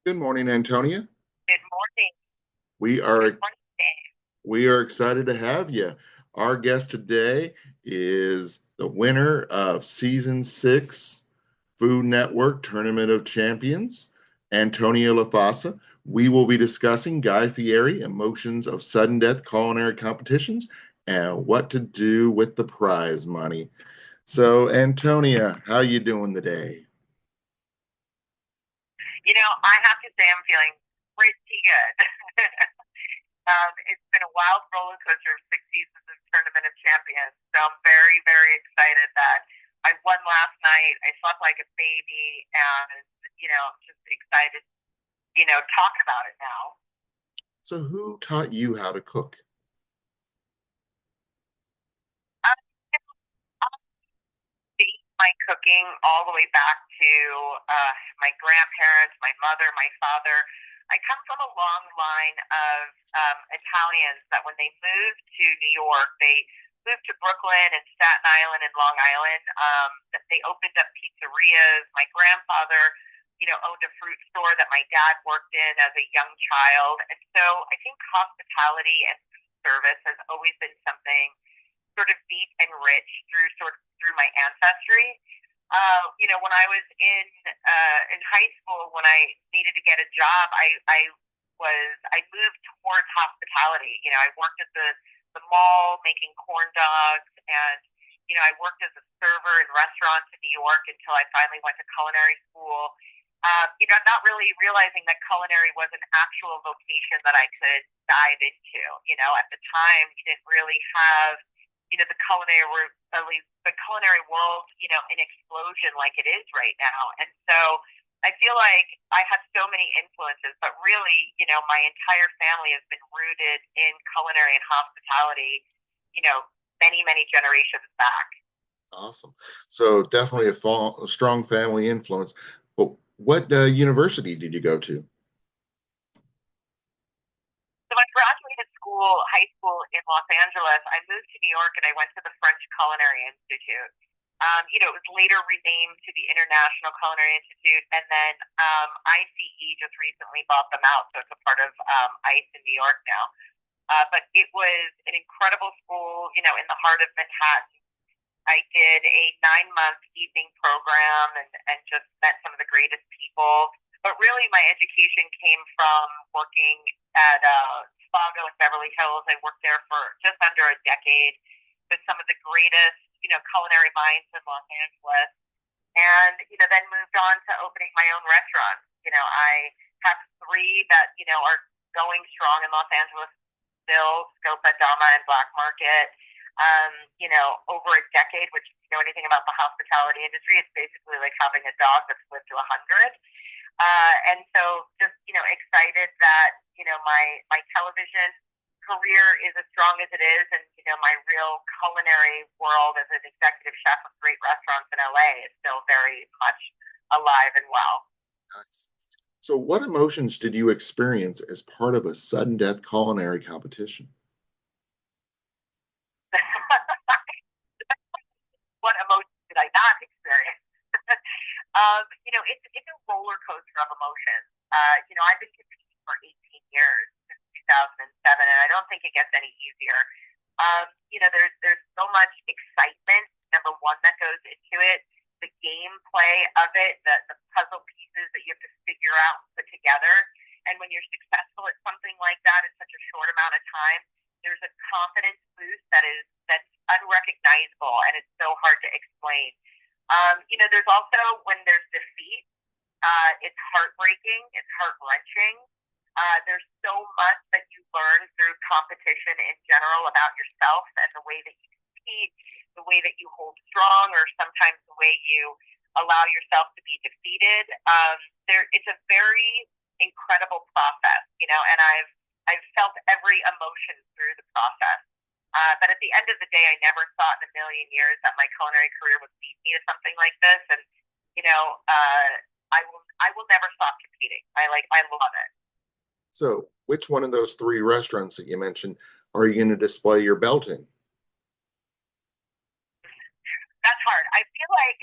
Good morning, Antonia. Good morning. We Good are morning, Dave. we are excited to have you. Our guest today is the winner of season 6 Food Network Tournament of Champions, Antonia Lofaso. We will be discussing Guy Fieri, emotions of sudden death culinary competitions, and what to do with the prize money. So, Antonia, how you doing today? I have to say I'm feeling pretty good. It's been a wild roller coaster of 6 seasons of Tournament of Champions. So I'm very, very excited that I won last night. I slept like a baby, and I'm just excited, talk about it now. So, who taught you how to cook? Um, I date my cooking all the way back to my grandparents, my mother, my father. I come from a long line of Italians that when they moved to New York, they moved to Brooklyn and Staten Island and Long Island. That they opened up pizzerias. My grandfather, owned a fruit store that my dad worked in as a young child. And so I think hospitality and food service has always been something sort of deep and rich through my ancestry. When I was in high school, when I needed to get a job, I moved towards hospitality. I worked at the mall making corn dogs, and I worked as a server in restaurants in New York until I finally went to culinary school. Not really realizing that culinary was an actual vocation that I could dive into. At the time, you didn't really have the culinary world, in explosion like it is right now. And so I feel like I have so many influences, but really, my entire family has been rooted in culinary and hospitality, many, many generations back. Awesome. So definitely a strong family influence. But what university did you go to? So I graduated high school in Los Angeles. I moved to New York and I went to the French Culinary Institute. It was later renamed to the International Culinary Institute, and then ICE just recently bought them out, so it's a part of ICE in New York now. But it was an incredible school, in the heart of Manhattan. I did a 9 month evening program and just met some of the greatest people. But really, my education came from working at Spago in Beverly Hills. I worked there for just under a decade with some of the greatest, culinary minds in Los Angeles. And, then moved on to opening my own restaurants. I have three that, are going strong in Los Angeles still, Scopa, Dama, and Black Market. Over a decade, which if you know anything about the hospitality industry, it's basically like having a dog that's lived to 100. And so just, excited that, my television career is as strong as it is. And, my real culinary world as an executive chef of great restaurants in LA is still very much alive and well. Nice. So what emotions did you experience as part of a sudden death culinary competition? What emotions did I not experience? It's a roller coaster of emotions. I've been competing for 18 years since 2007, and I don't think it gets any easier. There's so much excitement. Number one, that goes into it, the gameplay of it, the puzzle pieces that you have to figure out and put together. And when you're successful at something like that in such a short amount of time, there's a confidence boost that's unrecognizable, and it's so hard to explain. There's also when there's defeat, it's heartbreaking, it's heart wrenching. There's so much that you learn through competition in general about yourself and the way that you compete, the way that you hold strong, or sometimes the way you allow yourself to be defeated. It's a very incredible process, and I've felt every emotion through the process. But at the end of the day, I never thought in a million years that my culinary career would lead me to something like this. And I will never stop competing. I love it. So which one of those three restaurants that you mentioned are you going to display your belt in? That's hard. I feel like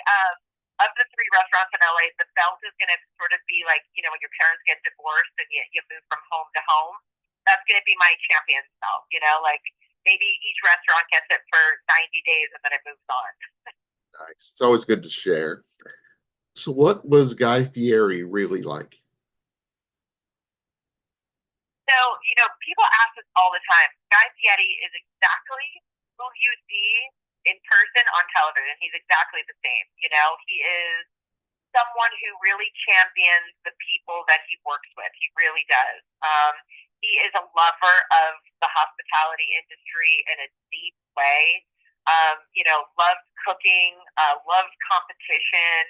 of the three restaurants in LA, the belt is going to sort of be like, when your parents get divorced and you move from home to home. That's going to be my champion belt, like maybe each restaurant gets it for 90 days and then it moves on. Nice. It's always good to share. So, what was Guy Fieri really like? So, people ask us all the time. Guy Fieri is exactly who you see in person on television. He's exactly the same. He is someone who really champions the people that he works with. He really does. He is a lover of the hospitality industry in a deep way. Loves cooking, loves competition,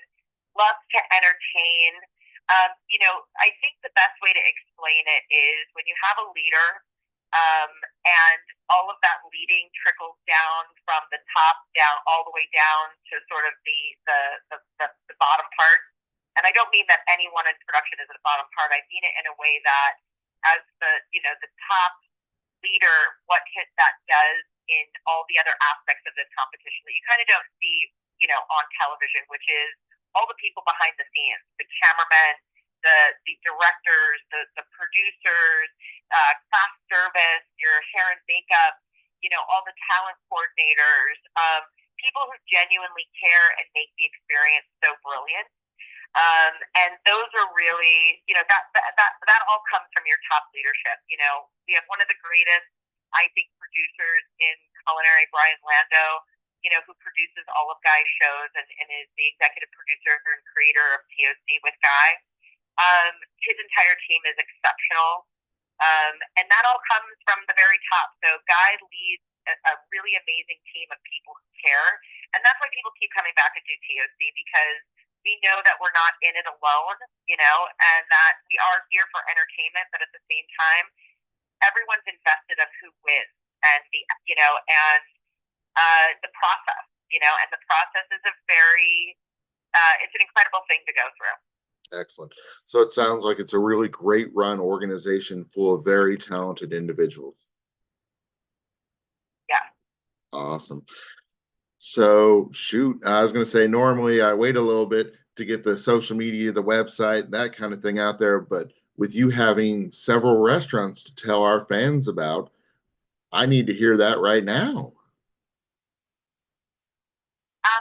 loves to entertain. I think the best way to explain it is when you have a leader, and all of that leading trickles down from the top down all the way down to sort of the bottom part. And I don't mean that anyone in production is at the bottom part. I mean it in a way that as the top leader, what that does in all the other aspects of this competition that you kind of don't see, on television, which is all the people behind the scenes, the cameramen, the directors, the producers, craft service, your hair and makeup, all the talent coordinators, people who genuinely care and make the experience so brilliant. And those are really, that all comes from your top leadership. We have one of the greatest, I think, producers in culinary, Brian Lando, who produces all of Guy's shows and is the executive producer and creator of TOC with Guy. His entire team is exceptional. And that all comes from the very top. So Guy leads a really amazing team of people who care. And that's why people keep coming back to do TOC, because we know that we're not in it alone, and that we are here for entertainment, but at the same time, everyone's invested of who wins and the process, and the process is it's an incredible thing to go through. Excellent. So it sounds like it's a really great run organization full of very talented individuals. Yeah. Awesome. So, shoot, I was going to say normally I wait a little bit to get the social media, the website, that kind of thing out there. But with you having several restaurants to tell our fans about, I need to hear that right now.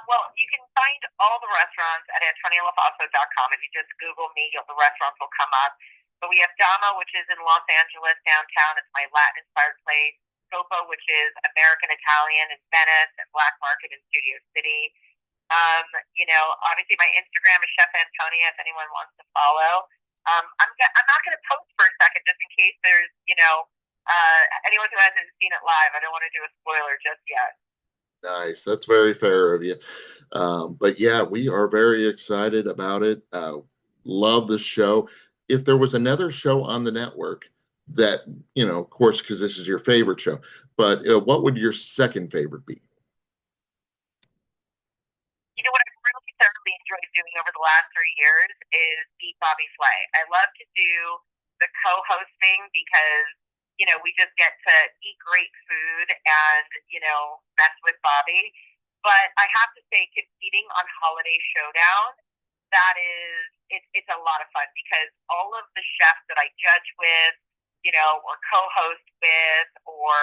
Well, you can find all the restaurants at AntoniaLofaso.com. If you just Google me, the restaurants will come up. But we have Dama, which is in Los Angeles downtown. It's my Latin-inspired place. Topo, which is American Italian in Venice, and Black Market in Studio City. Obviously my Instagram is Chef Antonia if anyone wants to follow. I'm not going to post for a second just in case there's, anyone who hasn't seen it live. I don't want to do a spoiler just yet. Nice. That's very fair of you. But yeah, we are very excited about it. Love the show. If there was another show on the network that, of course, because this is your favorite show, but what would your second favorite be? What I've really thoroughly enjoyed doing over the last 3 years is Eat Bobby Flay. I love to do the co-hosting because, we just get to eat great food and, mess with Bobby. But I have to say, competing on Holiday Showdown, it's a lot of fun because all of the chefs that I judge with, or co-host with, or,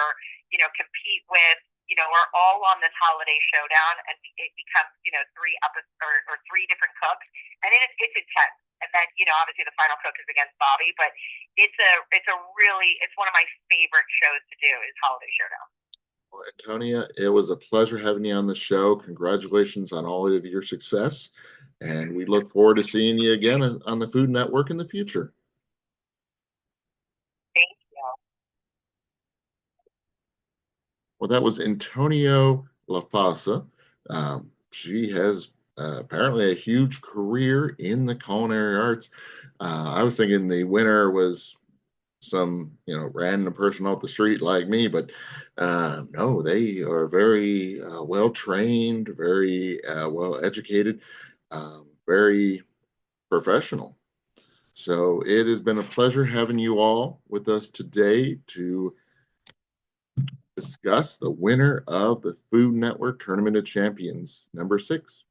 compete with, we're all on this Holiday Showdown, and it becomes, three different cooks, and it's intense. And then, obviously the final cook is against Bobby, but it's one of my favorite shows to do is Holiday Showdown. Well, Antonia, it was a pleasure having you on the show. Congratulations on all of your success. And we look forward to seeing you again on the Food Network in the future. Thank you. Well, that was Antonia Lofaso. She has apparently a huge career in the culinary arts. I was thinking the winner was some random person off the street like me, but no, they are very well trained, very well educated, very professional. So it has been a pleasure having you all with us today to discuss the winner of the Food Network Tournament of Champions #6.